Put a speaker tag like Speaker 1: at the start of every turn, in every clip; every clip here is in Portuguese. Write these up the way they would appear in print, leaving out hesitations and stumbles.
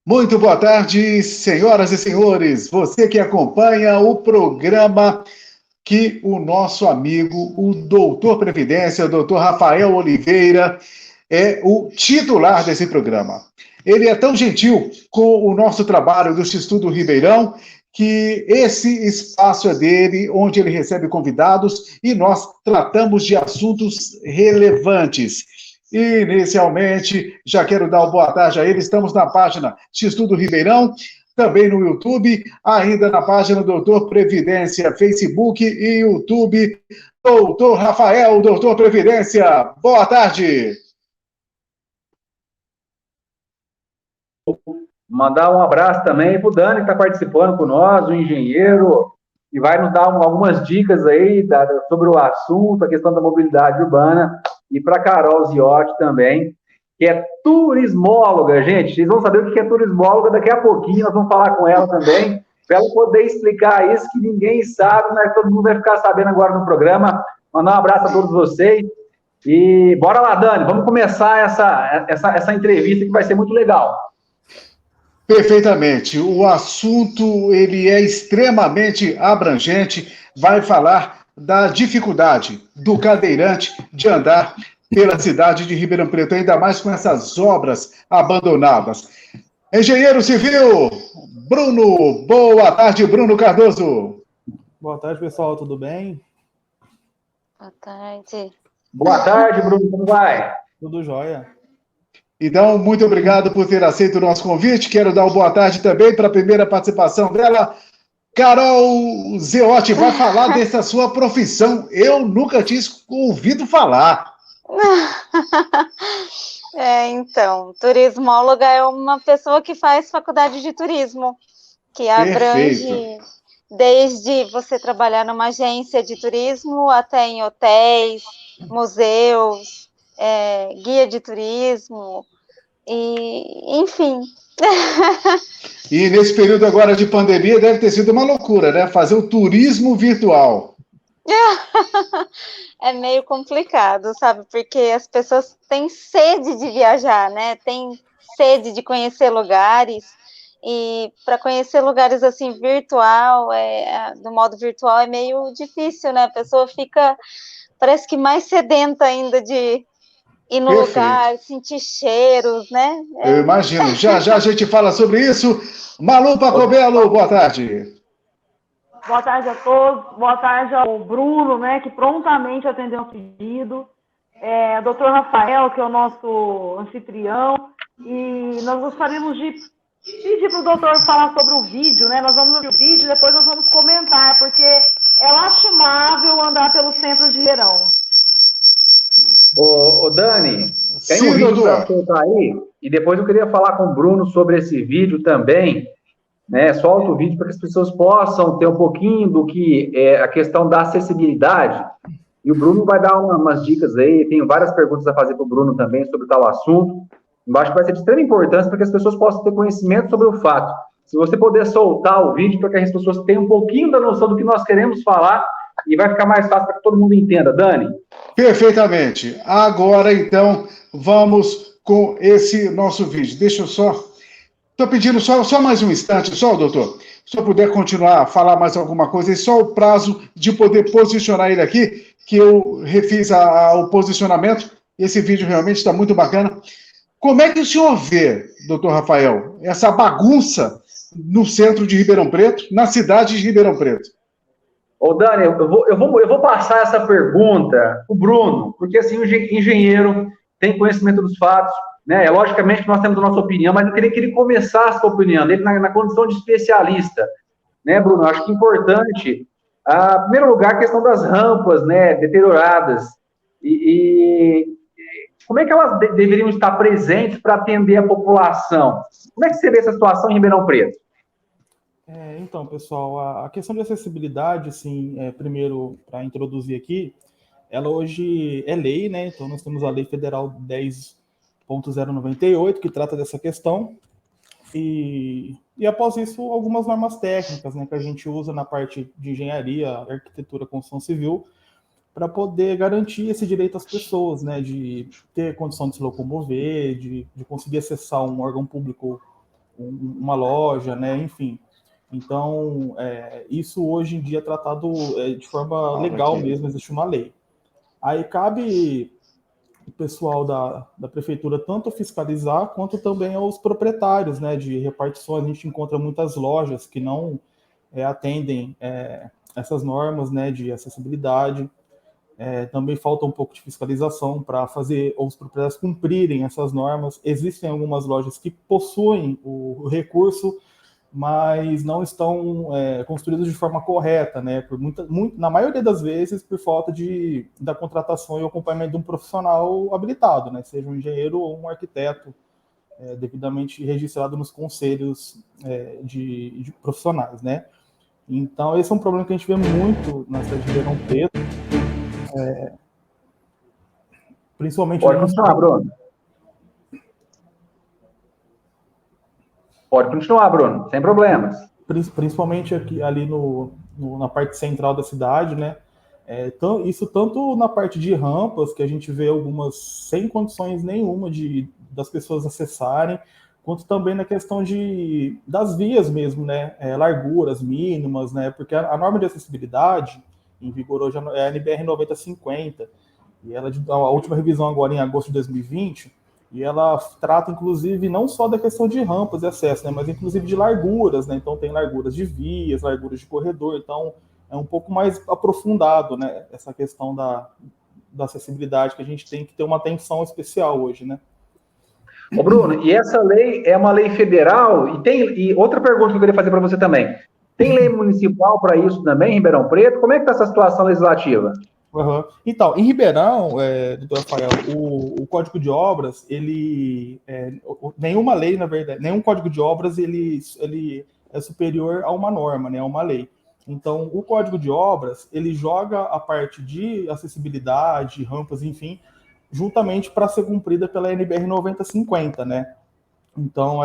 Speaker 1: Muito boa tarde, senhoras e senhores. Você que acompanha o programa que o nosso amigo, o doutor Previdência, o doutor Rafael Oliveira, é o titular desse programa. Ele é tão gentil com o nosso trabalho do X-Tudo Ribeirão que esse espaço é dele, onde ele recebe convidados e nós tratamos de assuntos relevantes. Inicialmente, já quero dar uma boa tarde a ele. Estamos na página X-Tudo Ribeirão, também no YouTube, ainda na página Doutor Previdência, Facebook e YouTube. Doutor Rafael, Doutor Previdência, boa tarde.
Speaker 2: Mandar um abraço também para o Dani, que está participando com nós, o engenheiro, e vai nos dar algumas dicas aí sobre o assunto, a questão da mobilidade urbana, e para a Carol Ziotti também, que é turismóloga, gente. Vocês vão saber o que é turismóloga daqui a pouquinho, nós vamos falar com ela também, para ela poder explicar isso que ninguém sabe, mas todo mundo vai ficar sabendo agora no programa. Mandar um abraço a todos vocês. E bora lá, Dani, vamos começar essa entrevista que vai ser muito legal.
Speaker 1: Perfeitamente. O assunto ele é extremamente abrangente, vai falar da dificuldade do cadeirante de andar pela cidade de Ribeirão Preto, ainda mais com essas obras abandonadas. Engenheiro Civil, Bruno, boa tarde, Bruno Cardoso.
Speaker 3: Boa tarde, pessoal, tudo bem?
Speaker 4: Boa tarde.
Speaker 2: Boa tarde, Bruno, como vai?
Speaker 3: Tudo jóia.
Speaker 1: Então, muito obrigado por ter aceito o nosso convite. Quero dar uma boa tarde também para a primeira participação dela. Carol Ziotti vai falar dessa sua profissão. Eu nunca tinha ouvido falar.
Speaker 4: Então, turismóloga é uma pessoa que faz faculdade de turismo, que abrange desde você trabalhar numa agência de turismo até em hotéis, museus, guia de turismo, e enfim.
Speaker 1: E nesse período agora de pandemia deve ter sido uma loucura, né? Fazer o turismo virtual.
Speaker 4: É meio complicado, sabe? Porque as pessoas têm sede de viajar, né? Têm sede de conhecer lugares. E para conhecer lugares assim do modo virtual é meio difícil, né? A pessoa fica, parece que mais sedenta ainda de ir no lugar, sentir cheiros, né?
Speaker 1: Eu imagino. Já já a gente fala sobre isso. Malu Pacobello, boa tarde.
Speaker 5: Boa tarde a todos, boa tarde ao Bruno, né, que prontamente atendeu o pedido, o doutor Rafael, que é o nosso anfitrião, e nós gostaríamos de pedir para o doutor falar sobre o vídeo, né, nós vamos ver o vídeo e depois nós vamos comentar, porque é lastimável andar pelo centro de Ribeirão.
Speaker 2: Ô Dani, tem um vídeo para soltar aí, e depois eu queria falar com o Bruno sobre esse vídeo também, né? Solta o vídeo para que as pessoas possam ter um pouquinho do que é a questão da acessibilidade, e o Bruno vai dar umas dicas aí, tenho várias perguntas a fazer para o Bruno também sobre tal assunto. Eu acho que vai ser de extrema importância para que as pessoas possam ter conhecimento sobre o fato. Se você puder soltar o vídeo para que as pessoas tenham um pouquinho da noção do que nós queremos falar, e vai ficar mais fácil para que todo mundo entenda. Dani?
Speaker 1: Perfeitamente. Agora, então, vamos com esse nosso vídeo. Deixa eu só... Estou pedindo só mais um instante, só, doutor. Se eu puder continuar a falar mais alguma coisa, e só o prazo de poder posicionar ele aqui, que eu refiz o posicionamento. Esse vídeo realmente está muito bacana. Como é que o senhor vê, doutor Rafael, essa bagunça no centro de Ribeirão Preto, na cidade de Ribeirão Preto?
Speaker 2: Ô, Dani, eu vou passar essa pergunta para o Bruno, porque assim, o engenheiro tem conhecimento dos fatos, né? Logicamente que nós temos a nossa opinião, mas eu queria que ele começasse com a opinião dele na condição de especialista, né, Bruno? Acho que é importante, em primeiro lugar, a questão das rampas, né, deterioradas, e como é que elas deveriam estar presentes para atender a população? Como é que você vê essa situação em Ribeirão Preto?
Speaker 3: Então, pessoal, a questão de acessibilidade, assim, primeiro, para introduzir aqui, ela hoje é lei, né? Então, nós temos a Lei Federal 10.098, que trata dessa questão, e após isso, algumas normas técnicas, né, que a gente usa na parte de engenharia, arquitetura, construção civil, para poder garantir esse direito às pessoas, né, de ter condição de se locomover, de conseguir acessar um órgão público uma loja, né? Enfim. Então, isso hoje em dia é tratado de forma legal mesmo, existe uma lei. Aí cabe o pessoal da prefeitura tanto fiscalizar quanto também aos proprietários, né, de repartições. A gente encontra muitas lojas que não atendem essas normas, né, de acessibilidade. Também falta um pouco de fiscalização para fazer os proprietários cumprirem essas normas. Existem algumas lojas que possuem o recurso, mas não estão construídos de forma correta, né? Na maioria das vezes, por falta da contratação e acompanhamento de um profissional habilitado, né? Seja um engenheiro ou um arquiteto devidamente registrado nos conselhos de profissionais, né? Então, esse é um problema que a gente vê muito na cidade de Ribeirão Preto, principalmente...
Speaker 2: Pode continuar, Bruno. Pode continuar, Bruno, sem problemas.
Speaker 3: Principalmente ali na parte central da cidade, né? Isso tanto na parte de rampas, que a gente vê algumas sem condições nenhuma das pessoas acessarem, quanto também na questão das vias mesmo, né? Larguras mínimas, né? Porque a norma de acessibilidade em vigor hoje é a NBR 9050, e ela, a última revisão agora em agosto de 2020, e ela trata, inclusive, não só da questão de rampas e acesso, né, mas inclusive de larguras, né? Então tem larguras de vias, larguras de corredor, então é um pouco mais aprofundado, né, essa questão da acessibilidade, que a gente tem que ter uma atenção especial hoje, né?
Speaker 2: Ô Bruno, e essa lei é uma lei federal? E outra pergunta que eu queria fazer para você também. Tem lei municipal para isso também, em Ribeirão Preto? Como é que está essa situação legislativa?
Speaker 3: Uhum. Então, em Ribeirão, doutor Rafael, o Código de Obras, nenhuma lei, na verdade, nenhum Código de Obras, ele é superior a uma norma, né, a uma lei. Então, o Código de Obras, ele joga a parte de acessibilidade, rampas, enfim, juntamente para ser cumprida pela NBR 9050, né? Então,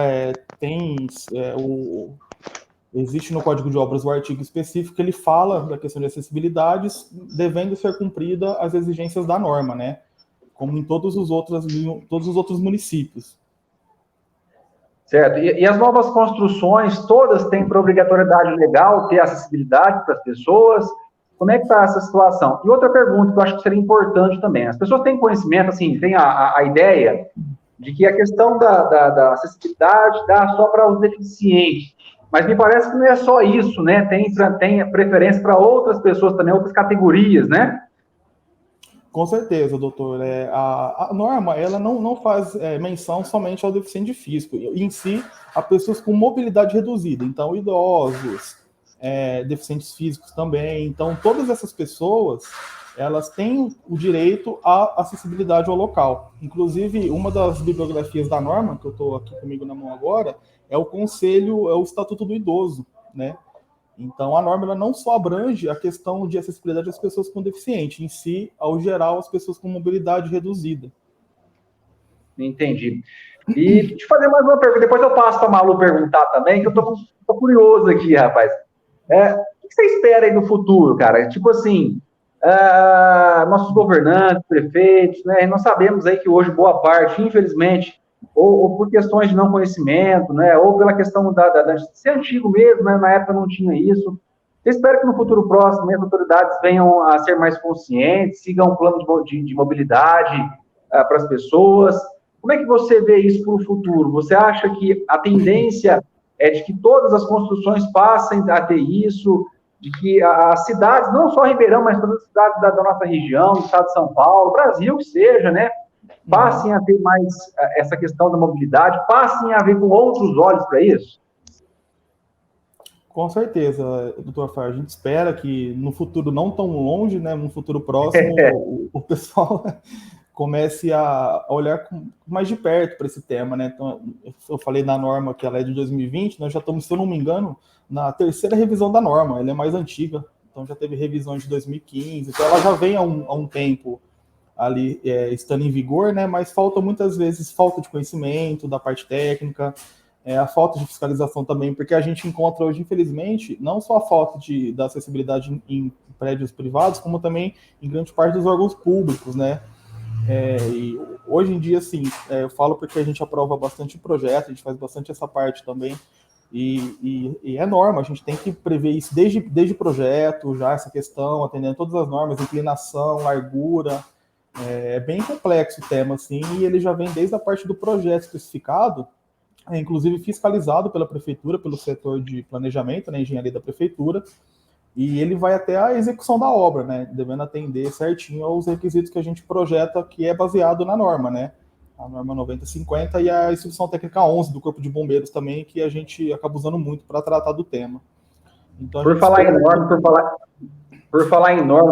Speaker 3: existe no Código de Obras o artigo específico que ele fala da questão de acessibilidades, devendo ser cumprida as exigências da norma, né? Como em todos os outros municípios.
Speaker 2: Certo. E as novas construções, todas têm por obrigatoriedade legal ter acessibilidade para as pessoas? Como é que está essa situação? E outra pergunta que eu acho que seria importante também. As pessoas têm conhecimento, assim, têm a ideia de que a questão da acessibilidade dá só para os deficientes. Mas me parece que não é só isso, né? Tem preferência para outras pessoas também, outras categorias, né?
Speaker 3: Com certeza, doutor. A norma, ela não faz menção somente ao deficiente físico. Em si, a pessoas com mobilidade reduzida. Então, idosos, deficientes físicos também. Então, todas essas pessoas, elas têm o direito à acessibilidade ao local. Inclusive, uma das bibliografias da norma, que eu estou aqui comigo na mão agora, é o Estatuto do Idoso, né? Então, a norma ela não só abrange a questão de acessibilidade às pessoas com deficiência, em si, ao geral, as pessoas com mobilidade reduzida.
Speaker 2: Entendi. E deixa eu fazer mais uma pergunta, depois eu passo para a Malu perguntar também, que eu tô curioso aqui, rapaz. O que você espera aí no futuro, cara? Tipo assim, nossos governantes, prefeitos, né? Nós sabemos aí que hoje boa parte, infelizmente, ou por questões de não conhecimento, né? Ou pela questão de ser antigo mesmo, né? Na época não tinha isso. Eu espero que no futuro próximo as autoridades venham a ser mais conscientes, sigam um plano de mobilidade para as pessoas. Como é que você vê isso para o futuro? Você acha que a tendência é de que todas as construções passem a ter isso, de que as cidades, não só Ribeirão, mas todas as cidades da nossa região, do estado de São Paulo, Brasil que seja, né, passem a ter mais essa questão da mobilidade, passem a ver com outros olhos para isso?
Speaker 3: Com certeza, doutor Rafael. A gente espera que no futuro não tão longe, né, no futuro próximo, o pessoal comece a olhar mais de perto para esse tema, né? Então, eu falei da norma que ela é de 2020, nós já estamos, se eu não me engano, na terceira revisão da norma, ela é mais antiga, então já teve revisões de 2015, então ela já vem há um tempo ali estando em vigor, né? Mas muitas vezes falta de conhecimento da parte técnica, a falta de fiscalização também, porque a gente encontra hoje, infelizmente, não só a falta da acessibilidade em prédios privados, como também em grande parte dos órgãos públicos, né? E hoje em dia, assim, eu falo porque a gente aprova bastante projeto, a gente faz bastante essa parte também, e é norma, a gente tem que prever isso desde projeto, já essa questão, atendendo todas as normas, inclinação, largura, é bem complexo o tema, assim, e ele já vem desde a parte do projeto especificado, inclusive fiscalizado pela prefeitura, pelo setor de planejamento, né, engenharia da prefeitura, e ele vai até a execução da obra, né, devendo atender certinho aos requisitos que a gente projeta, que é baseado na norma, né, a norma 9050 e a instrução técnica 11 do Corpo de Bombeiros também, que a gente acaba usando muito para tratar do tema. Então,
Speaker 2: por falar em norma,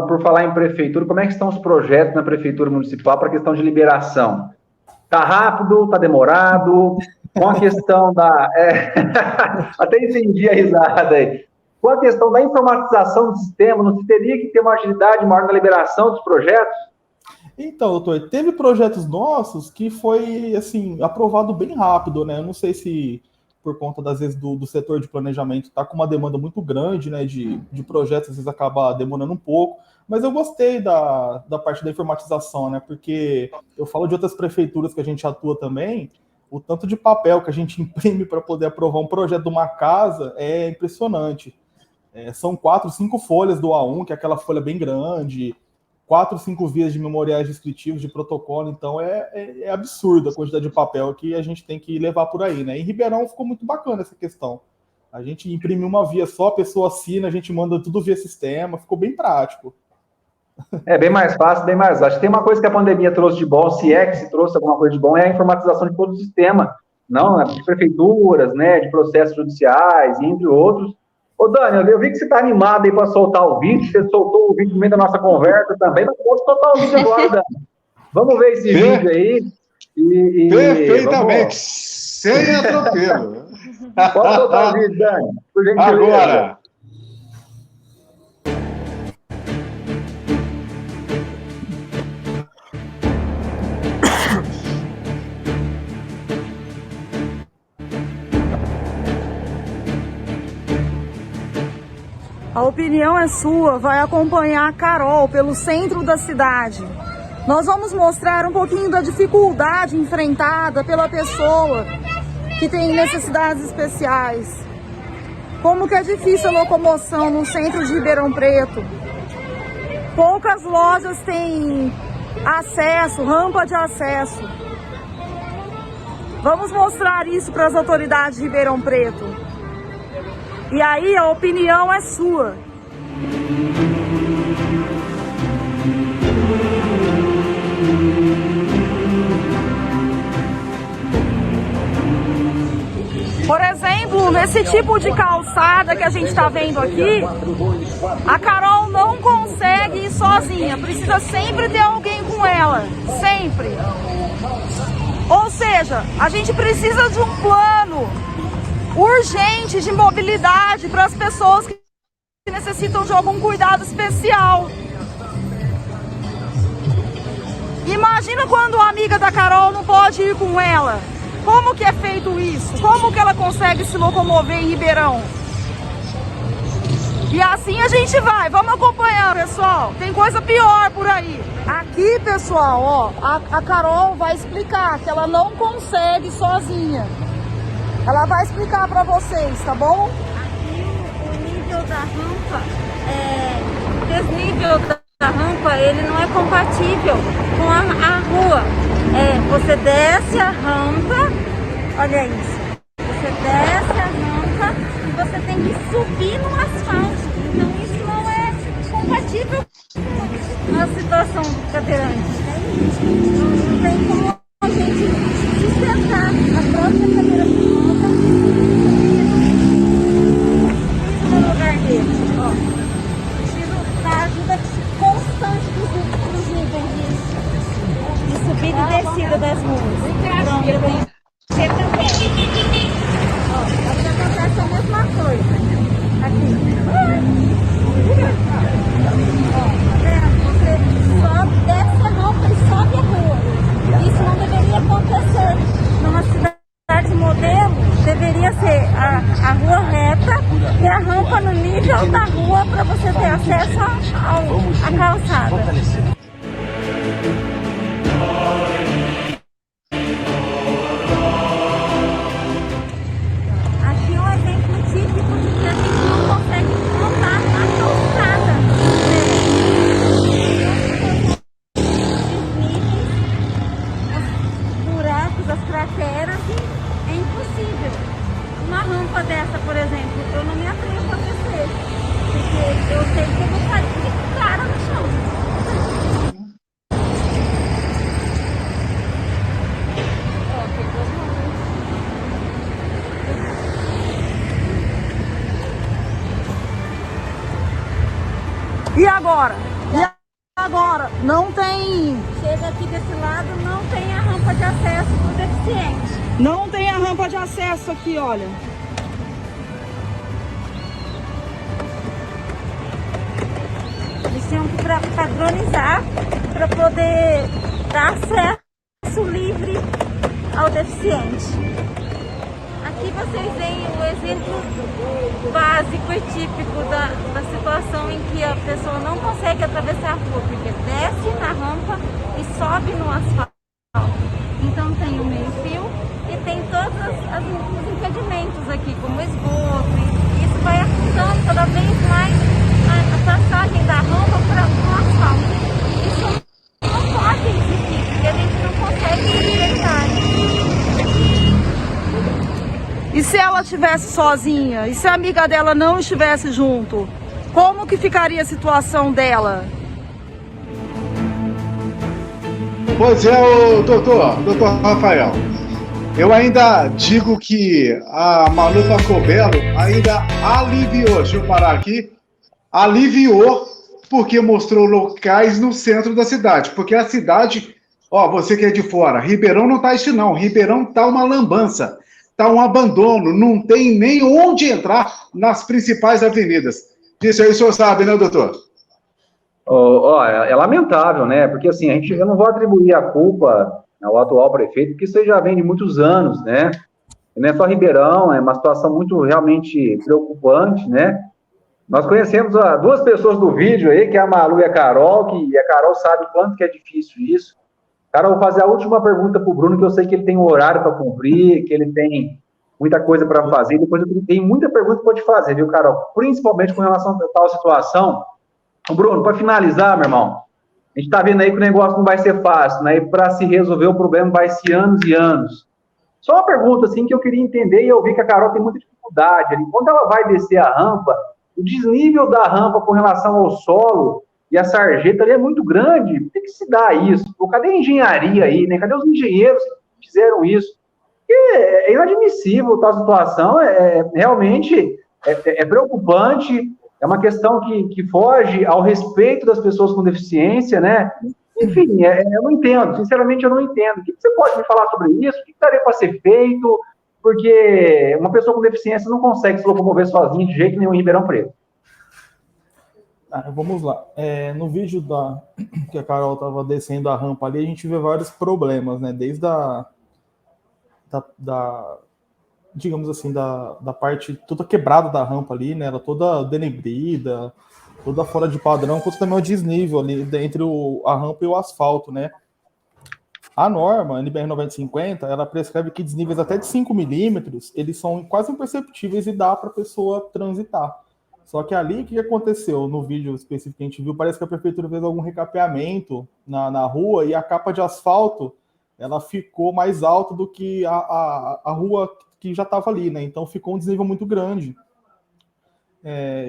Speaker 2: por falar em prefeitura, como é que estão os projetos na prefeitura municipal para a questão de liberação? Está rápido, está demorado? Com a questão da... Até entendi a risada aí. Com a questão da informatização do sistema, não se teria que ter uma agilidade maior na liberação dos projetos?
Speaker 3: Então, doutor, teve projetos nossos que foi, assim, aprovado bem rápido, né? Eu não sei se por conta, às vezes, do setor de planejamento está com uma demanda muito grande, né? De projetos, às vezes, acaba demorando um pouco. Mas eu gostei da parte da informatização, né? Porque eu falo de outras prefeituras que a gente atua também, o tanto de papel que a gente imprime para poder aprovar um projeto de uma casa é impressionante. São 4, 5 folhas do A1, que é aquela folha bem grande, 4, 5 vias de memoriais descritivos, de protocolo, então é absurdo a quantidade de papel que a gente tem que levar por aí, né? Em Ribeirão ficou muito bacana essa questão. A gente imprime uma via só, a pessoa assina, a gente manda tudo via sistema, ficou bem prático.
Speaker 2: Bem mais fácil, bem mais ágil. Tem uma coisa que a pandemia trouxe de bom, se é que se trouxe alguma coisa de bom, é a informatização de todo o sistema, não, de prefeituras, né, de processos judiciais, entre outros. Ô, Dani, eu vi que você está animado aí para soltar o vídeo, você soltou o vídeo no meio da nossa conversa também, mas pode soltar o vídeo agora, Dani. Vamos ver esse vídeo aí.
Speaker 1: Perfeitamente, sem atropelo.
Speaker 2: Pode soltar o vídeo, Dani, por gentileza.
Speaker 1: Agora.
Speaker 6: A opinião é sua, vai acompanhar a Carol pelo centro da cidade. Nós vamos mostrar um pouquinho da dificuldade enfrentada pela pessoa que tem necessidades especiais. Como que é difícil a locomoção no centro de Ribeirão Preto. Poucas lojas têm acesso, rampa de acesso. Vamos mostrar isso para as autoridades de Ribeirão Preto. E aí a opinião é sua. Por exemplo, nesse tipo de calçada que a gente está vendo aqui, a Carol não consegue ir sozinha, precisa sempre ter alguém com ela, sempre. Ou seja, a gente precisa de um plano urgente de mobilidade para as pessoas que necessitam de algum cuidado especial. Imagina quando a amiga da Carol não pode ir com ela. Como que é feito isso? Como que ela consegue se locomover em Ribeirão? E assim a gente vai. Vamos acompanhar, pessoal. Tem coisa pior por aí. Aqui, pessoal, ó, a Carol vai explicar que ela não consegue sozinha. Ela vai explicar para vocês, tá bom?
Speaker 7: Aqui o nível da rampa, o desnível da rampa, ele não é compatível com a rua. Você desce a rampa, olha isso. Você desce a rampa e você tem que subir no asfalto. Então isso não é compatível com a situação do cadeirante. Não tem como a gente sustentar a própria cadeira de roda no lugar dele. Preciso da ajuda constante dos itens de subida e descida das ruas. Então, eu tenho que ser também. Aqui acontece a mesma coisa. Aqui. Você sobe, desce a rampa e sobe a rua. Isso não deveria acontecer. Numa cidade modelo, deveria ser a rua reta e a rampa no nível da rua para você ter acesso à calçada. rampa dessa, por exemplo, eu não me atrevo a descer, porque eu sei que eu vou cair de cara no chão. Ó, tem duas mãos.
Speaker 6: E agora? Agora, não tem...
Speaker 7: Chega aqui desse lado, não tem a rampa de acesso para o deficiente.
Speaker 6: Não tem a rampa de acesso aqui, olha.
Speaker 7: Eles tinham que padronizar para poder dar acesso livre ao deficiente. Aqui vocês veem o exemplo básico e típico da situação em que a pessoa não consegue atravessar a rua, porque desce na rampa e sobe no asfalto. Então tem o meio-fio e tem todos os impedimentos aqui, como esgoto, e isso vai afundando cada vez mais a passagem da rampa para o asfalto. Isso não pode existir, porque a gente não consegue enxergar.
Speaker 6: E se ela estivesse sozinha? E se a amiga dela não estivesse junto? Como que ficaria a situação dela?
Speaker 1: Pois é, doutor Rafael. Eu ainda digo que a Malu Pacobello ainda aliviou, deixa eu parar aqui, aliviou porque mostrou locais no centro da cidade. Porque a cidade, ó, você que é de fora, Ribeirão não tá assim não, Ribeirão tá uma lambança. Está um abandono, não tem nem onde entrar nas principais avenidas. Isso aí o senhor sabe, né, doutor?
Speaker 2: É lamentável, né? Porque assim, eu não vou atribuir a culpa ao atual prefeito, porque isso já vem de muitos anos, né? E não é só Ribeirão, é uma situação muito realmente preocupante, né? Nós conhecemos duas pessoas do vídeo aí, que é a Malu e a Carol, que a Carol sabe quanto que é difícil isso. Cara, eu vou fazer a última pergunta para o Bruno, que eu sei que ele tem um horário para cumprir, que ele tem muita coisa para fazer. Depois eu tenho muita pergunta para te fazer, viu, Carol? Principalmente com relação a tal situação. Bruno, para finalizar, meu irmão, a gente está vendo aí que o negócio não vai ser fácil, né? E para se resolver o problema vai ser anos e anos. Só uma pergunta, assim, que eu queria entender, e eu vi que a Carol tem muita dificuldade ali. Quando ela vai descer a rampa, o desnível da rampa com relação ao solo e a sarjeta ali é muito grande. Por que se dá isso? Cadê a engenharia aí, né? Cadê os engenheiros que fizeram isso? É inadmissível tal situação, realmente preocupante, é uma questão que foge ao respeito das pessoas com deficiência, né? Enfim, eu não entendo, sinceramente eu não entendo. O que você pode me falar sobre isso? O que daria para ser feito? Porque uma pessoa com deficiência não consegue se locomover sozinha de jeito nenhum em Ribeirão Preto.
Speaker 3: Vamos lá. No vídeo que a Carol estava descendo a rampa ali, a gente vê vários problemas, né? Desde digamos assim, da parte toda quebrada da rampa ali, né? Ela toda denebrida, toda fora de padrão, quanto também o desnível ali entre a rampa e o asfalto, né? A norma, a NBR 9050, ela prescreve que desníveis até de 5 milímetros, eles são quase imperceptíveis e dá para a pessoa transitar. Só que ali, o que aconteceu no vídeo específico que a gente viu, parece que a prefeitura fez algum recapeamento na rua e a capa de asfalto, ela ficou mais alta do que a rua que já estava ali, né? Então ficou um desnível muito grande.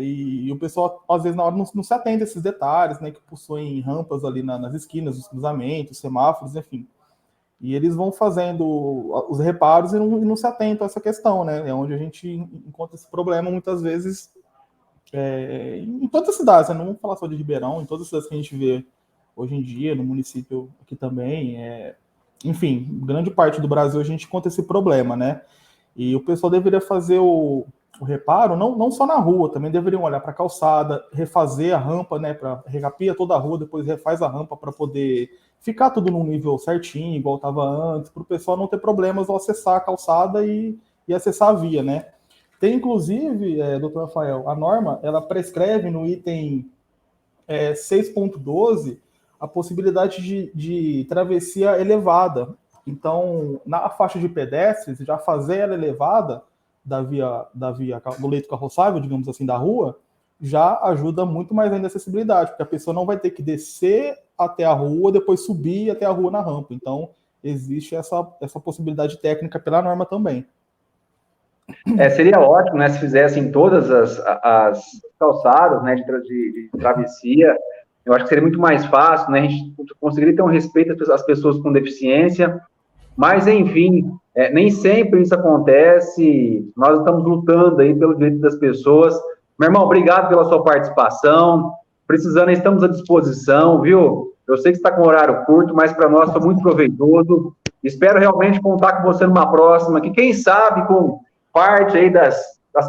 Speaker 3: E o pessoal, às vezes, na hora não se atenta a esses detalhes, né? Que possuem rampas ali nas esquinas, os cruzamentos, semáforos, enfim. E eles vão fazendo os reparos e não se atentam a essa questão, né? É onde a gente encontra esse problema, muitas vezes, em todas as cidades, né? Não vamos falar só de Ribeirão, em todas as cidades que a gente vê hoje em dia, no município aqui também, enfim, grande parte do Brasil a gente encontra esse problema, né? E o pessoal deveria fazer o reparo, não só na rua, também deveriam olhar para a calçada, refazer a rampa, né? Para recapia toda a rua, depois refaz a rampa para poder ficar tudo num nível certinho, igual estava antes, para o pessoal não ter problemas ao acessar a calçada e acessar a via, né? Tem, inclusive, doutor Rafael, a norma, ela prescreve no item 6.12 a possibilidade de travessia elevada. Então, na faixa de pedestres, já fazer ela elevada da via do leito carroçável, digamos assim, da rua, já ajuda muito mais ainda a acessibilidade, porque a pessoa não vai ter que descer até a rua, depois subir até a rua na rampa. Então, existe essa possibilidade técnica pela norma também.
Speaker 2: Seria ótimo, né, se fizessem todas as calçadas, né, de travessia. Eu acho que seria muito mais fácil, né, a gente conseguiria ter um respeito às pessoas com deficiência, mas, enfim, nem sempre isso acontece. Nós estamos lutando aí pelo direito das pessoas. Meu irmão, obrigado pela sua participação. Precisando, estamos à disposição, viu? Eu sei que está com horário curto, mas para nós foi muito proveitoso. Espero realmente contar com você numa próxima, que quem sabe com parte aí das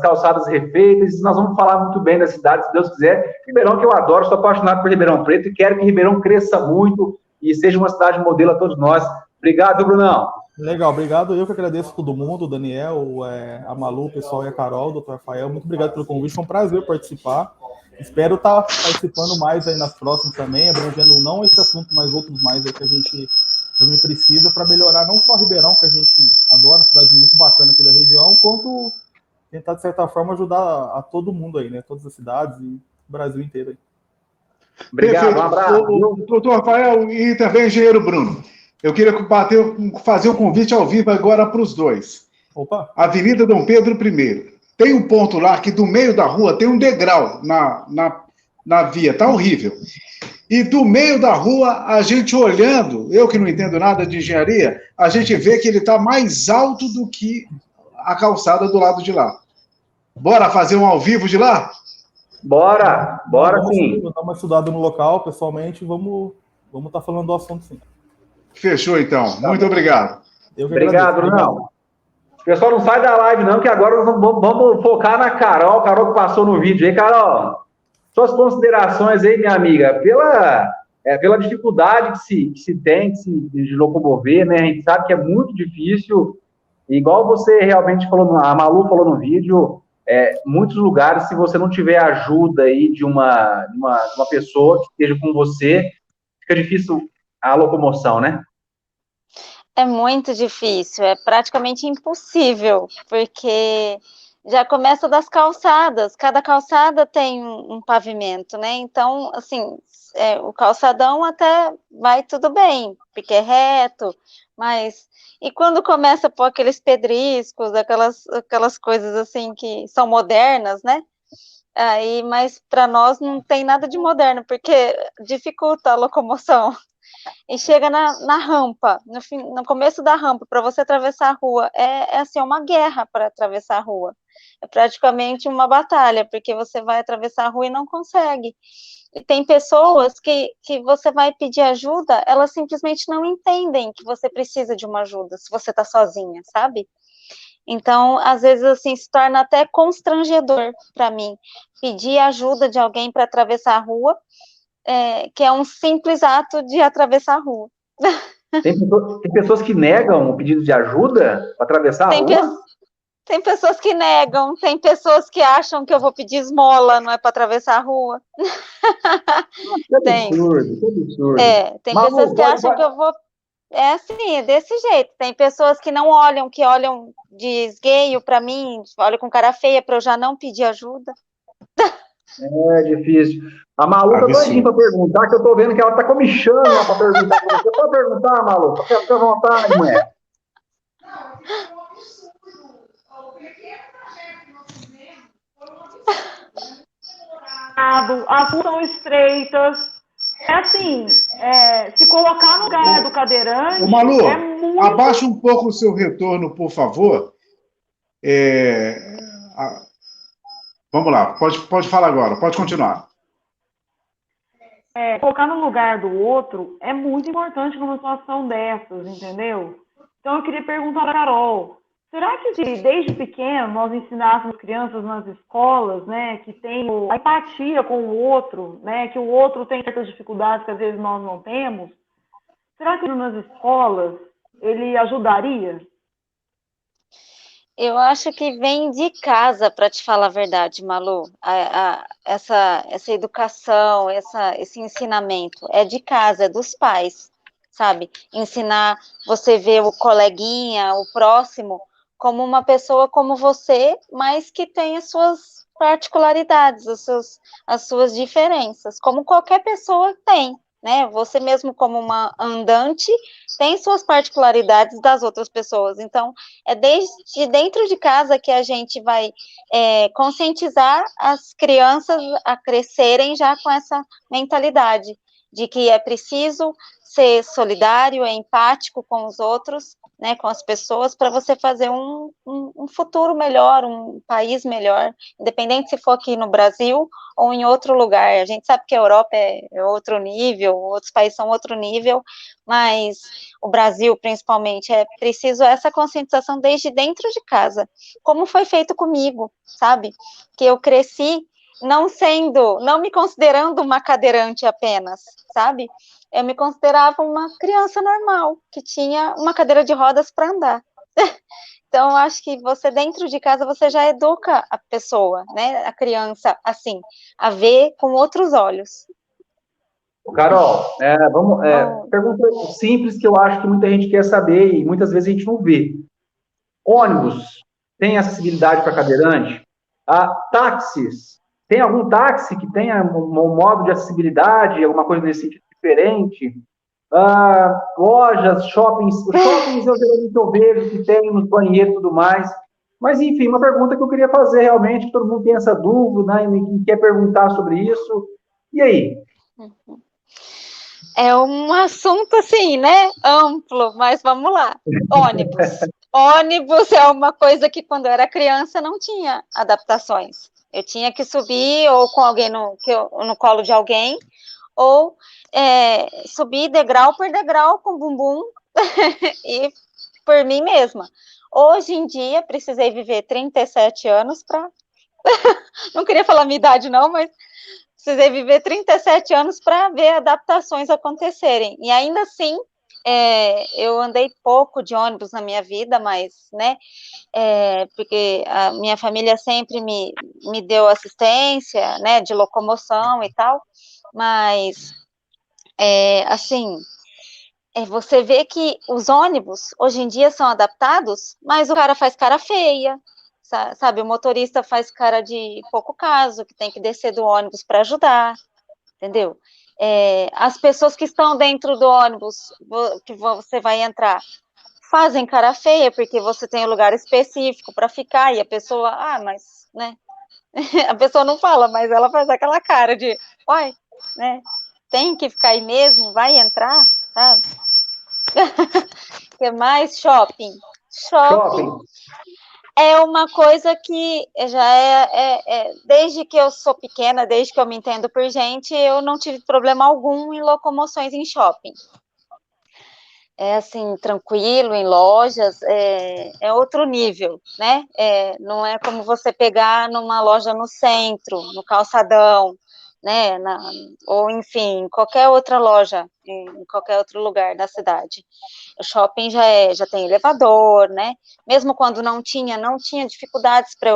Speaker 2: calçadas refeitas, nós vamos falar muito bem da cidade, se Deus quiser. Ribeirão, que eu adoro, sou apaixonado por Ribeirão Preto e quero que Ribeirão cresça muito e seja uma cidade modelo a todos nós. Obrigado, Brunão.
Speaker 3: Legal, obrigado. Eu que agradeço a todo mundo, o Daniel, a Malu, o pessoal e a Carol, o doutor Rafael. Muito obrigado pelo convite, foi um prazer participar. Espero estar participando mais aí nas próximas também, abrangendo não esse assunto, mas outros mais aí que a gente também precisa para melhorar não só Ribeirão, que a gente adora, cidade muito bacana aqui da região, quanto tentar, de certa forma, ajudar a todo mundo aí, né? Todas as cidades e o Brasil inteiro aí.
Speaker 2: Obrigado,
Speaker 1: Perfeito.
Speaker 2: um abraço.
Speaker 1: Doutor Rafael e também engenheiro Bruno. Eu queria fazer o convite ao vivo agora para os dois.
Speaker 3: Opa!
Speaker 1: Avenida Dom Pedro I. Tem um ponto lá que do meio da rua tem um degrau na via, tá horrível. E do meio da rua, a gente olhando, eu que não entendo nada de engenharia, a gente vê que ele está mais alto do que a calçada do lado de lá. Bora fazer um ao vivo de lá?
Speaker 2: Bora sim.
Speaker 3: Vamos dar uma estudada no local, pessoalmente, vamos estar falando do assunto sim.
Speaker 1: Fechou, então. Muito obrigado.
Speaker 2: Obrigado, Brunão. Pessoal, não sai da live, não, que agora nós vamos focar na Carol. Carol que passou no vídeo aí. Carol, suas considerações aí, minha amiga, pela dificuldade que se tem de locomover, né? A gente sabe que é muito difícil. Igual você realmente falou, a Malu falou no vídeo, muitos lugares, se você não tiver ajuda aí de uma pessoa que esteja com você, fica difícil a locomoção, né?
Speaker 4: É muito difícil, é praticamente impossível, porque já começa das calçadas, cada calçada tem um pavimento, né? Então, assim, o calçadão até vai tudo bem, porque é reto, mas... E quando começa a pôr aqueles pedriscos, aquelas coisas assim que são modernas, né? Aí, mas para nós não tem nada de moderno, porque dificulta a locomoção. E chega na rampa, no começo da rampa, para você atravessar a rua, assim, uma guerra para atravessar a rua. É praticamente uma batalha, porque você vai atravessar a rua e não consegue. E tem pessoas que você vai pedir ajuda, elas simplesmente não entendem que você precisa de uma ajuda, se você está sozinha, sabe? Então, às vezes, assim, se torna até constrangedor para mim pedir ajuda de alguém para atravessar a rua, que é um simples ato de atravessar a rua.
Speaker 2: Tem pessoas que negam o pedido de ajuda para atravessar a rua?
Speaker 4: Tem pessoas que negam, tem pessoas que acham que eu vou pedir esmola, não é para atravessar a rua.
Speaker 2: Que absurdo, que absurdo.
Speaker 4: Tem pessoas que acham que eu vou... É assim, é desse jeito. Tem pessoas que não olham, que olham de esgueio para mim, olham com cara feia para eu já não pedir ajuda.
Speaker 2: É difícil. A Malu tá doidinha para perguntar, que eu tô vendo que ela tá comichando lá para perguntar para você. Pode perguntar, Malu? Fica à vontade, mulher.
Speaker 5: As ruas são estreitas. Assim, se colocar no lugar do cadeirante...
Speaker 1: Ô, Malu,
Speaker 5: muito...
Speaker 1: abaixa um pouco o seu retorno, por favor. Vamos lá, pode falar agora, pode continuar.
Speaker 5: Colocar no lugar do outro é muito importante numa situação dessas, entendeu? Então eu queria perguntar para a Carol, será que se desde pequeno nós ensinássemos crianças nas escolas, né, que tem a empatia com o outro, né, que o outro tem certas dificuldades que às vezes nós não temos, será que nas escolas ele ajudaria?
Speaker 4: Eu acho que vem de casa, para te falar a verdade, Malu. Essa educação, esse ensinamento é de casa, é dos pais, sabe? Ensinar você ver o coleguinha, o próximo, como uma pessoa como você, mas que tem as suas particularidades, as suas diferenças, como qualquer pessoa tem, né? Você mesmo como uma andante tem suas particularidades das outras pessoas. Então, é desde dentro de casa que a gente vai conscientizar as crianças a crescerem já com essa mentalidade de que é preciso ser solidário, empático com os outros, né, com as pessoas, para você fazer um futuro melhor, um país melhor, independente se for aqui no Brasil ou em outro lugar. A gente sabe que a Europa é outro nível, outros países são outro nível, mas o Brasil, principalmente, é preciso essa conscientização desde dentro de casa, como foi feito comigo, sabe? Que eu cresci não me considerando uma cadeirante apenas, sabe? Eu me considerava uma criança normal, que tinha uma cadeira de rodas para andar. Então, eu acho que você, dentro de casa, você já educa a pessoa, né? A criança, assim, a ver com outros olhos.
Speaker 2: Carol, pergunta simples que eu acho que muita gente quer saber e muitas vezes a gente não vê. Ônibus tem acessibilidade para cadeirante? Táxis, tem algum táxi que tenha um modo de acessibilidade, alguma coisa nesse sentido diferente? Lojas, shoppings eu geralmente vejo que tem nos banheiros e tudo mais. Mas, enfim, uma pergunta que eu queria fazer realmente, que todo mundo tem essa dúvida, né, e quer perguntar sobre isso. E aí?
Speaker 4: É um assunto, assim, né, amplo, mas vamos lá. Ônibus é uma coisa que, quando eu era criança, não tinha adaptações. Eu tinha que subir ou com alguém no colo de alguém, ou subir degrau por degrau com bumbum e por mim mesma. Hoje em dia, precisei viver 37 anos para... Não queria falar minha idade, não, mas precisei viver 37 anos para ver adaptações acontecerem. E ainda assim, eu andei pouco de ônibus na minha vida, mas, né, porque a minha família sempre me deu assistência, né, de locomoção e tal, mas, assim, você vê que os ônibus, hoje em dia, são adaptados, mas o cara faz cara feia, sabe, o motorista faz cara de pouco caso, que tem que descer do ônibus para ajudar, entendeu? As pessoas que estão dentro do ônibus, que você vai entrar, fazem cara feia, porque você tem um lugar específico para ficar, e a pessoa, mas, né, a pessoa não fala, mas ela faz aquela cara de, uai, né, tem que ficar aí mesmo, vai entrar, sabe? O que mais? Shopping é uma coisa que já desde que eu sou pequena, desde que eu me entendo por gente, eu não tive problema algum em locomoções em shopping. É assim, tranquilo, em lojas, é outro nível, né? Não é como você pegar numa loja no centro, no calçadão, né? Ou, enfim, qualquer outra loja, em qualquer outro lugar da cidade. O shopping já tem elevador, né? Mesmo quando não tinha dificuldades para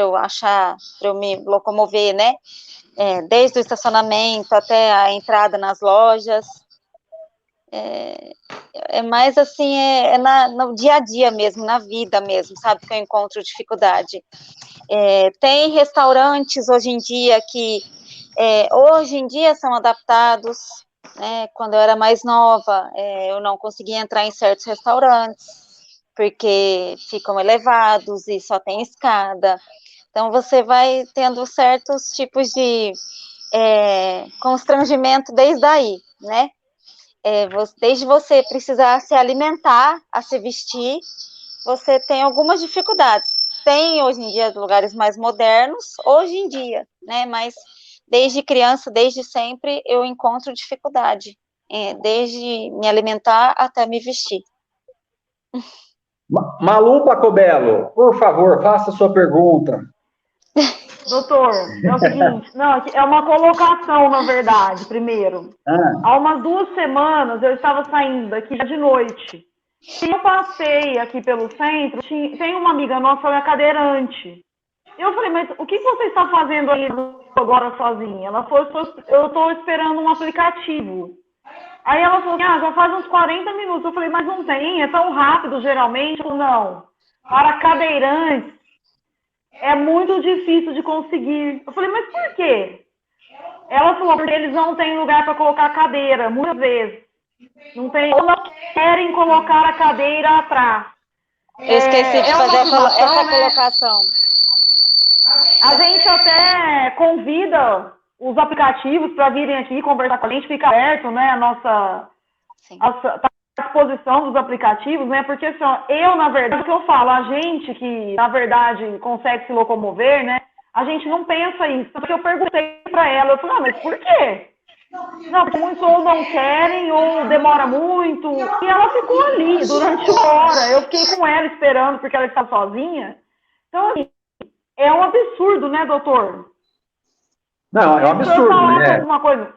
Speaker 4: eu achar, para eu me locomover, né? Desde o estacionamento até a entrada nas lojas. Mais assim, no dia a dia mesmo, na vida mesmo, sabe, que eu encontro dificuldade. Tem restaurantes hoje em dia que, hoje em dia são adaptados, né, quando eu era mais nova, eu não conseguia entrar em certos restaurantes, porque ficam elevados e só tem escada, então você vai tendo certos tipos de constrangimento desde aí, né, desde você precisar se alimentar, a se vestir, você tem algumas dificuldades. Tem, hoje em dia, lugares mais modernos, hoje em dia, né, mas desde criança, desde sempre, eu encontro dificuldade, desde me alimentar até me vestir.
Speaker 2: Malu Pacobello, por favor, faça a sua pergunta.
Speaker 5: Doutor, é o seguinte, é uma colocação, na verdade, primeiro. Há umas 2 semanas, eu estava saindo daqui de noite. E eu passei aqui pelo centro, tem uma amiga nossa, ela é cadeirante. Eu falei, mas o que você está fazendo aí agora sozinha? Ela falou, eu estou esperando um aplicativo. Aí ela falou, já faz uns 40 minutos. Eu falei, mas não tem, é tão rápido geralmente? Eu falei, não, para cadeirantes é muito difícil de conseguir. Eu falei, mas por quê? Ela falou porque eles não têm lugar para colocar cadeira, muitas vezes. Não tem, ou não querem colocar a cadeira atrás.
Speaker 4: Eu esqueci de fazer essa colocação.
Speaker 5: A gente até convida os aplicativos para virem aqui conversar com a gente, fica aberto, né, tá à disposição dos aplicativos, né, porque assim, eu, na verdade, o que eu falo, a gente que, na verdade, consegue se locomover, né, a gente não pensa isso, porque eu perguntei para ela, eu falei, mas por quê? Não, porque muitos ou não querem, ou demora muito, e ela ficou ali durante 1 hora, eu fiquei com ela esperando, porque ela estava sozinha, então, assim, é um absurdo, né, doutor?
Speaker 2: Não, é um absurdo, né?
Speaker 5: Alguma coisa?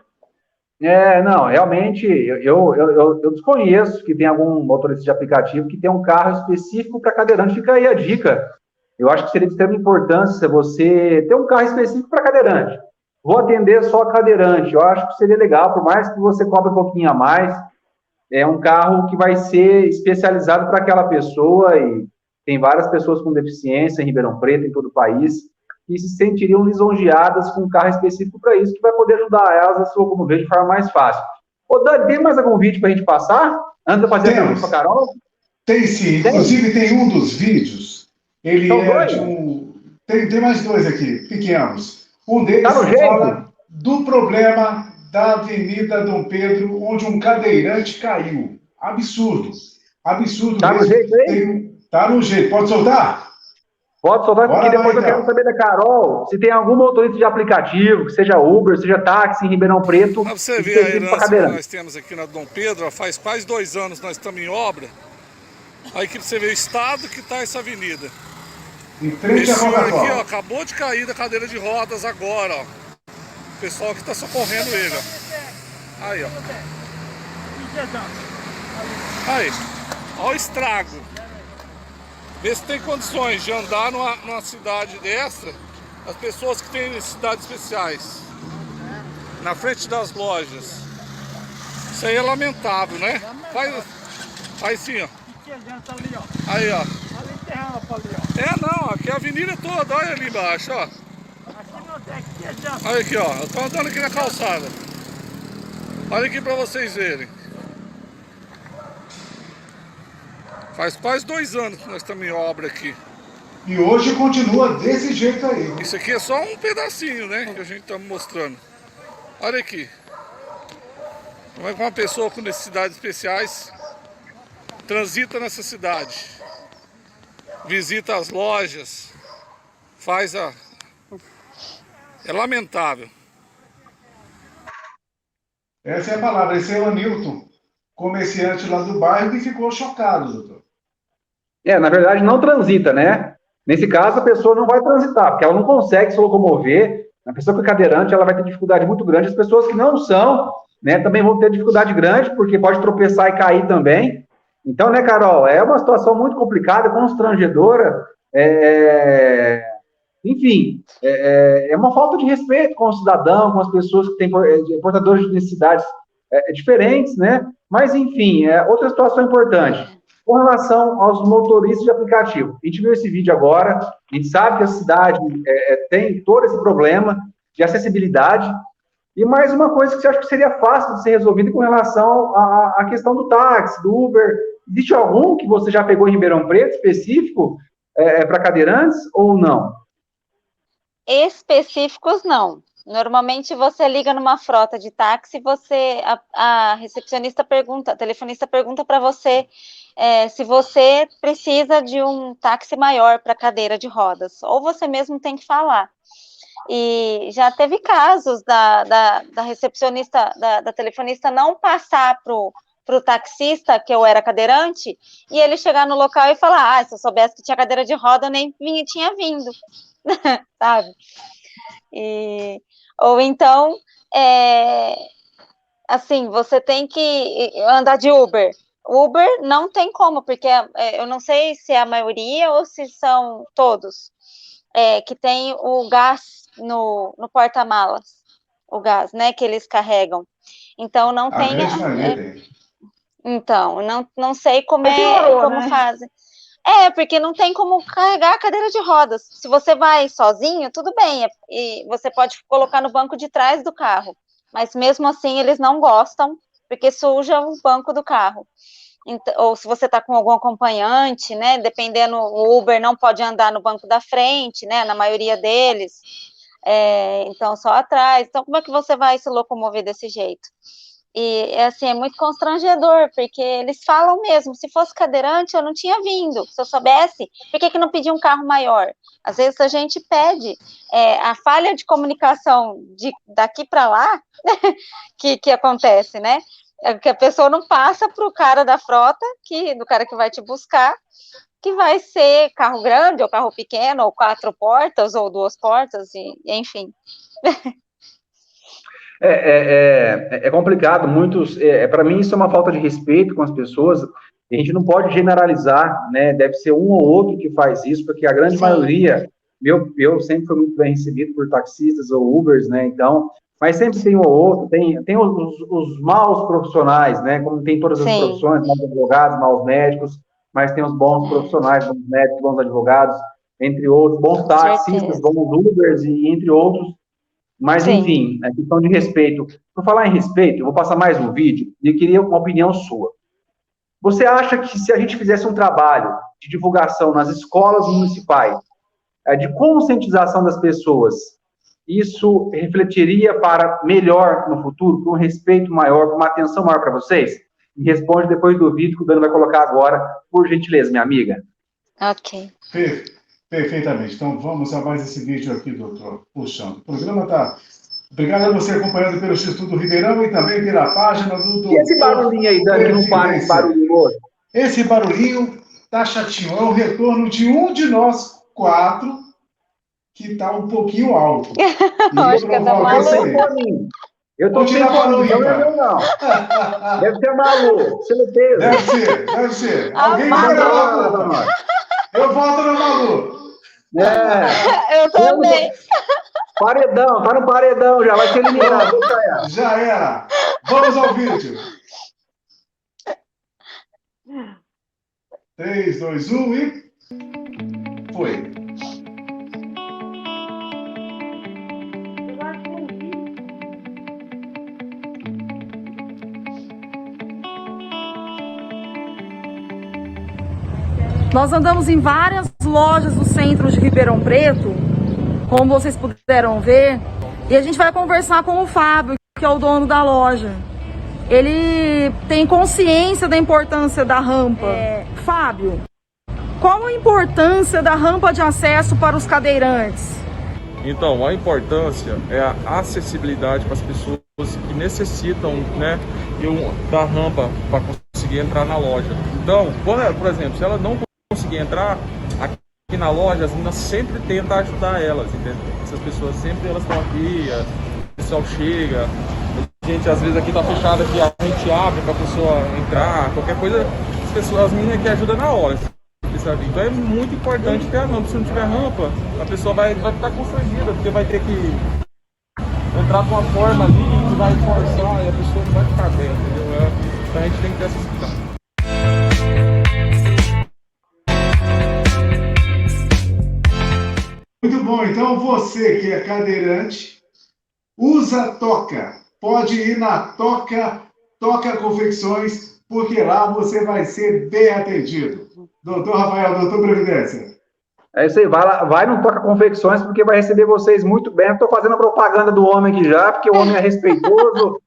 Speaker 2: Não, realmente, eu desconheço que tem algum motorista de aplicativo que tem um carro específico para cadeirante. Fica aí a dica. Eu acho que seria de extrema importância você ter um carro específico para cadeirante. Vou atender só cadeirante. Eu acho que seria legal, por mais que você cobre um pouquinho a mais, é um carro que vai ser especializado para aquela pessoa, e tem várias pessoas com deficiência em Ribeirão Preto, em todo o país, que se sentiriam lisonjeadas com um carro específico para isso, que vai poder ajudar elas a se locomover de forma mais fácil. Ô, Dani, tem mais algum vídeo para a gente passar? Antes de fazer a pergunta para a Carol?
Speaker 1: Tem sim, inclusive tem um dos vídeos, ele
Speaker 2: São
Speaker 1: é
Speaker 2: dois?
Speaker 1: de um... Tem mais dois aqui, pequenos. Um deles
Speaker 2: Tá no jeito?
Speaker 1: fala do problema da Avenida Dom Pedro, onde um cadeirante caiu. Absurdo. Absurdo
Speaker 2: Tá
Speaker 1: mesmo.
Speaker 2: no jeito aí?
Speaker 1: Tá no jeito. Pode soltar?
Speaker 2: Pode soltar,
Speaker 1: Bora
Speaker 2: porque depois
Speaker 1: lá,
Speaker 2: eu quero saber da Carol se tem algum motorista de aplicativo, que seja Uber, seja táxi em Ribeirão Preto.
Speaker 8: Pra você ver a herança que nós temos aqui na Dom Pedro, faz quase 2 anos que nós estamos em obra. Aí que você vê o estado que está essa avenida.
Speaker 1: Em frente
Speaker 8: Esse
Speaker 1: à
Speaker 8: senhor aqui,
Speaker 1: Coca-Cola.
Speaker 8: ó, acabou de cair da cadeira de rodas agora, ó. O pessoal que está socorrendo ele, ó. Aí, ó. Aí, ó o estrago. Vê se tem condições de andar numa cidade dessa, as pessoas que têm necessidades especiais, na frente das lojas. Isso aí é lamentável, né? Faz assim, ó. Aí, ó. Não, aqui é a avenida toda, olha ali embaixo, ó. Olha aqui, ó. Eu tô andando aqui na calçada. Olha aqui pra vocês verem. Faz quase 2 anos que nós estamos em obra aqui.
Speaker 1: E hoje continua desse jeito aí.
Speaker 8: Isso aqui é só um pedacinho, né? Que a gente está mostrando. Olha aqui. Como é que uma pessoa com necessidades especiais transita nessa cidade? Visita as lojas. É lamentável.
Speaker 1: Essa é a palavra. Esse é o Anilton, comerciante lá do bairro, que ficou chocado, doutor.
Speaker 2: Na verdade, não transita, né? Nesse caso, a pessoa não vai transitar, porque ela não consegue se locomover. A pessoa que é cadeirante, ela vai ter dificuldade muito grande. As pessoas que não são, né, também vão ter dificuldade grande, porque pode tropeçar e cair também. Então, né, Carol, é uma situação muito complicada, constrangedora. Enfim, é uma falta de respeito com o cidadão, com as pessoas que têm portadores de necessidades diferentes, né? Mas, enfim, outra situação importante. Com relação aos motoristas de aplicativo, a gente viu esse vídeo agora, a gente sabe que a cidade tem todo esse problema de acessibilidade, e mais uma coisa que você acha que seria fácil de ser resolvida com relação à questão do táxi, do Uber. Existe algum que você já pegou em Ribeirão Preto, específico, para cadeirantes, ou não?
Speaker 4: Específicos, não. Normalmente você liga numa frota de táxi, a recepcionista pergunta, a telefonista pergunta para você se você precisa de um táxi maior para cadeira de rodas, ou você mesmo tem que falar. E já teve casos da recepcionista, da telefonista não passar para o taxista que eu era cadeirante, e ele chegar no local e falar, se eu soubesse que tinha cadeira de roda, eu nem tinha vindo, sabe? Ou então, assim, você tem que andar de Uber. Uber não tem como, porque eu não sei se é a maioria ou se são todos, que tem o gás no porta-malas, o gás, né, que eles carregam. Então, não tem... Então, não sei como fazem. Porque não tem como carregar a cadeira de rodas. Se você vai sozinho, tudo bem, e você pode colocar no banco de trás do carro, mas mesmo assim eles não gostam, porque suja o banco do carro. Então, ou se você está com algum acompanhante, né, dependendo, o Uber não pode andar no banco da frente, né, na maioria deles, então só atrás. Então, como é que você vai se locomover desse jeito? E, assim, é muito constrangedor, porque eles falam mesmo, se fosse cadeirante, eu não tinha vindo, se eu soubesse, por que não pedir um carro maior? Às vezes a gente pede, a falha de comunicação daqui para lá, que acontece, né? É que a pessoa não passa para o cara da frota, do cara que vai te buscar, que vai ser carro grande, ou carro pequeno, ou 4 portas, ou 2 portas, enfim.
Speaker 2: É complicado, para mim isso é uma falta de respeito com as pessoas, a gente não pode generalizar, né, deve ser um ou outro que faz isso, porque a grande maioria, eu sempre fui muito bem recebido por taxistas ou Ubers, né, então, mas sempre tem um ou outro, tem os maus profissionais, né, como tem todas as profissões, maus advogados, maus médicos, mas tem os bons profissionais, bons médicos, bons advogados, entre outros, bons taxistas, bons Ubers, e entre outros. Mas, enfim, é questão de respeito. Por falar em respeito, eu vou passar mais um vídeo e eu queria uma opinião sua. Você acha que se a gente fizesse um trabalho de divulgação nas escolas municipais, de conscientização das pessoas, isso refletiria para melhor no futuro, com um respeito maior, com uma atenção maior para vocês? Me responde depois do vídeo que o Dani vai colocar agora, por gentileza, minha amiga.
Speaker 4: Ok.
Speaker 1: Perfeitamente. Então, vamos a mais esse vídeo aqui, doutor. Puxando. O programa está... Obrigado a você acompanhando pelo Instituto Ribeirão e também pela página do doutor.
Speaker 2: E esse barulhinho aí, Dani, que não para esse barulhinho hoje?
Speaker 1: Esse barulhinho tá chatinho. É o retorno de um de nós 4 que está um pouquinho alto.
Speaker 4: Acho que é da Malu.
Speaker 2: Eu tô tirando a Malu, não. Deve ser a Malu, certeza.
Speaker 1: Deve ser. Alguém vai gravar para nós. Eu volto na Malu.
Speaker 4: Eu também.
Speaker 2: Paredão, tá no paredão já, vai ser eliminado.
Speaker 1: Já era. Vamos ao vídeo. 3, 2, 1 e... Foi.
Speaker 6: Nós andamos em várias lojas do centro de Ribeirão Preto, como vocês puderam ver, e a gente vai conversar com o Fábio, que é o dono da loja. Ele tem consciência da importância da rampa. Fábio, qual a importância da rampa de acesso para os cadeirantes?
Speaker 9: Então, a importância é a acessibilidade para as pessoas que necessitam, né, da rampa para conseguir entrar na loja. Então, por exemplo, se ela não conseguir entrar aqui na loja, as meninas sempre tentam ajudar elas, entendeu? Essas pessoas sempre elas estão aqui, o pessoal chega, a gente às vezes aqui tá fechado, aqui a gente abre para a pessoa entrar, qualquer coisa, as meninas aqui ajudam na hora, sabe? Então é muito importante ter a rampa. Se não tiver rampa, a pessoa vai ficar constrangida, porque vai ter que entrar de uma forma ali que vai forçar e a pessoa não vai ficar bem, entendeu? Então a gente tem que ter essa explicação.
Speaker 1: Muito bom, então você que é cadeirante, usa Toca. Pode ir na Toca Confecções, porque lá você vai ser bem atendido. Doutor Rafael, doutor Previdência.
Speaker 2: É isso aí, vai no Toca Confecções, porque vai receber vocês muito bem. Estou fazendo a propaganda do homem aqui já, porque o homem é respeitoso.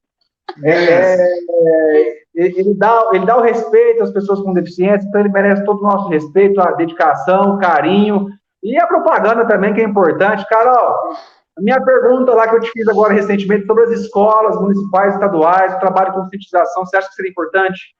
Speaker 2: Ele dá o respeito às pessoas com deficiência, então ele merece todo o nosso respeito, a dedicação, o carinho. E a propaganda também, que é importante. Carol, a minha pergunta lá que eu te fiz agora recentemente sobre as escolas municipais, estaduais, o trabalho de conscientização, você acha que seria importante?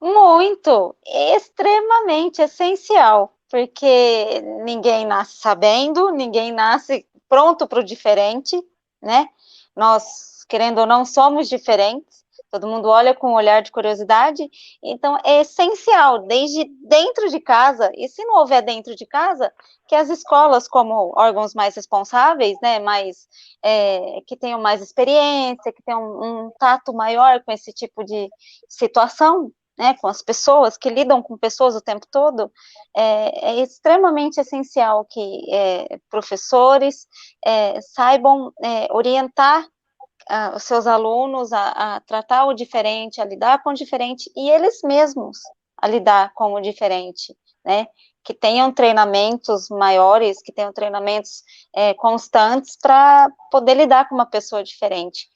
Speaker 4: Muito, extremamente essencial, porque ninguém nasce sabendo, ninguém nasce pronto para o diferente, né? Nós, querendo ou não, somos diferentes. Todo mundo olha com um olhar de curiosidade, então é essencial, desde dentro de casa, e se não houver dentro de casa, que as escolas, como órgãos mais responsáveis, né, que tenham mais experiência, que tenham um tato maior com esse tipo de situação, né, com as pessoas, que lidam com pessoas o tempo todo, é extremamente essencial que professores saibam orientar os seus alunos a tratar o diferente, a lidar com o diferente, e eles mesmos a lidar com o diferente, né? Que tenham treinamentos maiores, que tenham treinamentos constantes para poder lidar com uma pessoa diferente.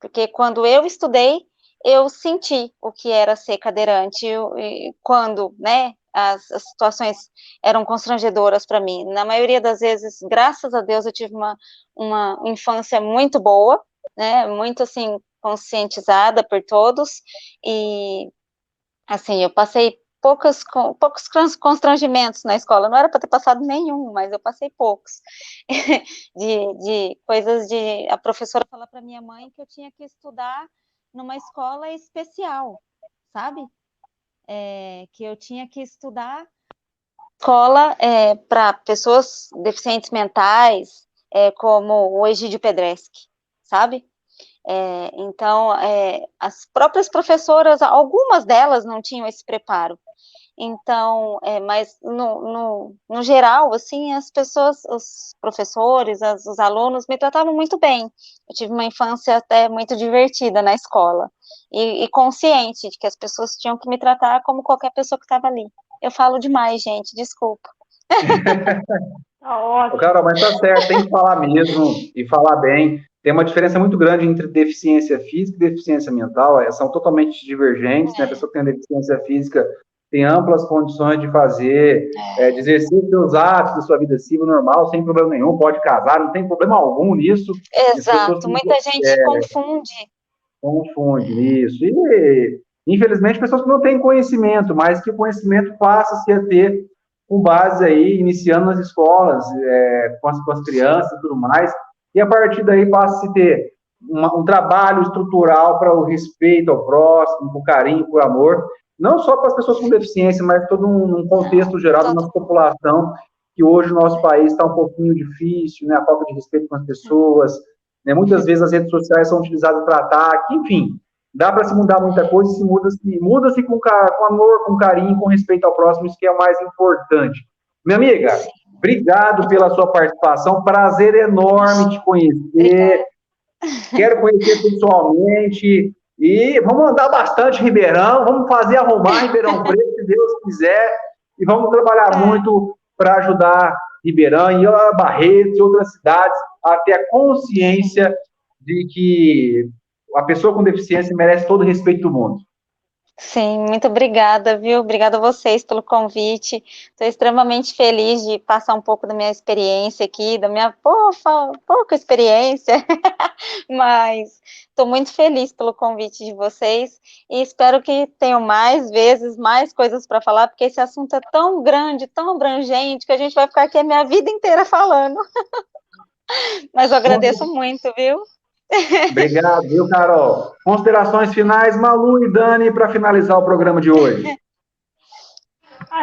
Speaker 4: Porque quando eu estudei, eu senti o que era ser cadeirante, e quando, né, as situações eram constrangedoras para mim. Na maioria das vezes, graças a Deus, eu tive uma infância muito boa, né, muito, assim, conscientizada por todos, e, assim, eu passei poucos constrangimentos na escola, não era para ter passado nenhum, mas eu passei poucos, de coisas de a professora falar para minha mãe que eu tinha que estudar numa escola especial, sabe? Que eu tinha que estudar escola para pessoas deficientes mentais, como o Egídio Pedreschi, sabe? Então, as próprias professoras, algumas delas não tinham esse preparo. Então, mas no geral, assim, as pessoas, os professores, os alunos me tratavam muito bem. Eu tive uma infância até muito divertida na escola e consciente de que as pessoas tinham que me tratar como qualquer pessoa que estava ali. Eu falo demais, gente, desculpa.
Speaker 2: Carol, mas tá certo, tem que falar mesmo e falar bem. Tem uma diferença muito grande entre deficiência física e deficiência mental, são totalmente divergentes, né? A pessoa que tem deficiência física tem amplas condições de fazer, de exercer seus atos da sua vida civil normal, sem problema nenhum, pode casar, não tem problema algum nisso.
Speaker 4: Exato, muita gente confunde.
Speaker 2: Confunde, isso. E, infelizmente, pessoas que não têm conhecimento, mas que o conhecimento passa-se a ter com base aí, iniciando nas escolas, com as crianças e tudo mais, e a partir daí passa-se a ter um trabalho estrutural para o respeito ao próximo, com carinho, com amor, não só para as pessoas com deficiência, mas todo um contexto geral da nossa população, que hoje o nosso país está um pouquinho difícil, né, a falta de respeito com as pessoas, né, muitas vezes as redes sociais são utilizadas para ataque, enfim, dá para se mudar muita coisa, muda-se com amor, com carinho, com respeito ao próximo, isso que é o mais importante. Minha amiga, obrigado pela sua participação, prazer enorme te conhecer, quero conhecer pessoalmente, e vamos andar bastante Ribeirão, vamos fazer arrumar Ribeirão Preto, se Deus quiser, e vamos trabalhar muito para ajudar Ribeirão e Barretos e outras cidades a ter a consciência de que a pessoa com deficiência merece todo o respeito do mundo.
Speaker 4: Sim, muito obrigada, viu? Obrigada a vocês pelo convite. Estou extremamente feliz de passar um pouco da minha experiência aqui, da minha pouca experiência, mas estou muito feliz pelo convite de vocês e espero que tenham mais vezes, mais coisas para falar, porque esse assunto é tão grande, tão abrangente, que a gente vai ficar aqui a minha vida inteira falando. Mas eu agradeço muito, viu?
Speaker 2: Obrigado, viu, Carol? Considerações finais, Malu e Dani, para finalizar o programa de hoje.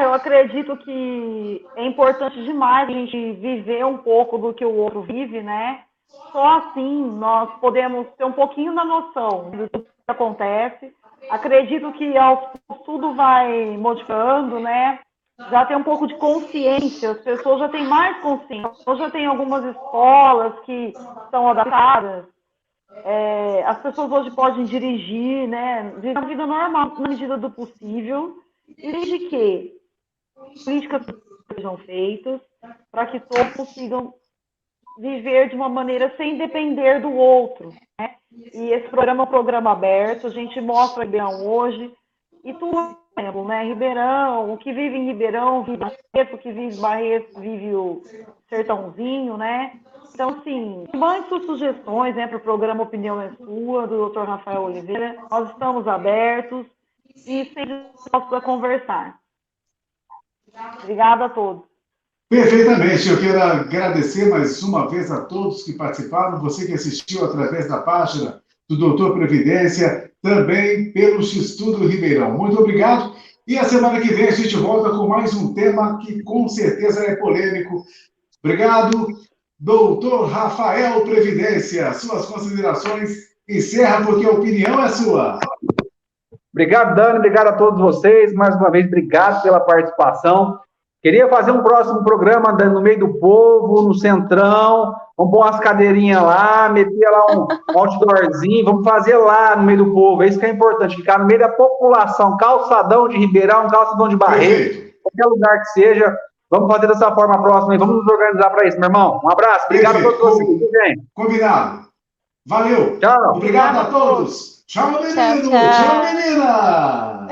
Speaker 5: Eu acredito que é importante demais a gente viver um pouco do que o outro vive, né? Só assim nós podemos ter um pouquinho da noção do que acontece. Acredito que aos poucos tudo vai modificando, né? Já tem um pouco de consciência, as pessoas já têm mais consciência. Hoje já tem algumas escolas que estão adaptadas. As pessoas hoje podem dirigir, né? Viver uma vida normal, na medida do possível, e desde que políticas sejam feitas para que todos consigam viver de uma maneira sem depender do outro, né? E esse programa é um programa aberto, a gente mostra Ribeirão hoje, e tudo, por exemplo, né? Ribeirão, o que vive em Ribeirão, vive Barreto, o que vive em Barreto, vive o Sertãozinho, né? Então, assim, mande suas sugestões, né, para o programa Opinião é Sua, do Dr. Rafael Oliveira. Nós estamos abertos e sempre dispostos a conversar. Obrigada a todos.
Speaker 1: Perfeitamente. Eu quero agradecer mais uma vez a todos que participaram, você que assistiu através da página do Doutor Previdência, também pelo X-Tudo Ribeirão. Muito obrigado. E a semana que vem a gente volta com mais um tema que com certeza é polêmico. Obrigado. Doutor Rafael Previdência, suas considerações, encerra porque a opinião é sua.
Speaker 2: Obrigado, Dani, obrigado a todos vocês. Mais uma vez, obrigado pela participação. Queria fazer um próximo programa, Dani, no meio do povo, no centrão. Vamos pôr umas cadeirinhas lá, meter lá um outdoorzinho. Vamos fazer lá no meio do povo. É isso que é importante, ficar no meio da população. Calçadão de Ribeirão, calçadão de Barreto, qualquer lugar que seja. Vamos fazer dessa forma próxima e vamos nos organizar para isso, meu irmão. Um abraço. Obrigado a todos vocês. Gente.
Speaker 1: Combinado. Valeu.
Speaker 2: Tchau.
Speaker 1: Obrigado a todos. Tchau, menino.
Speaker 4: Tchau, tchau.
Speaker 1: Tchau, menina.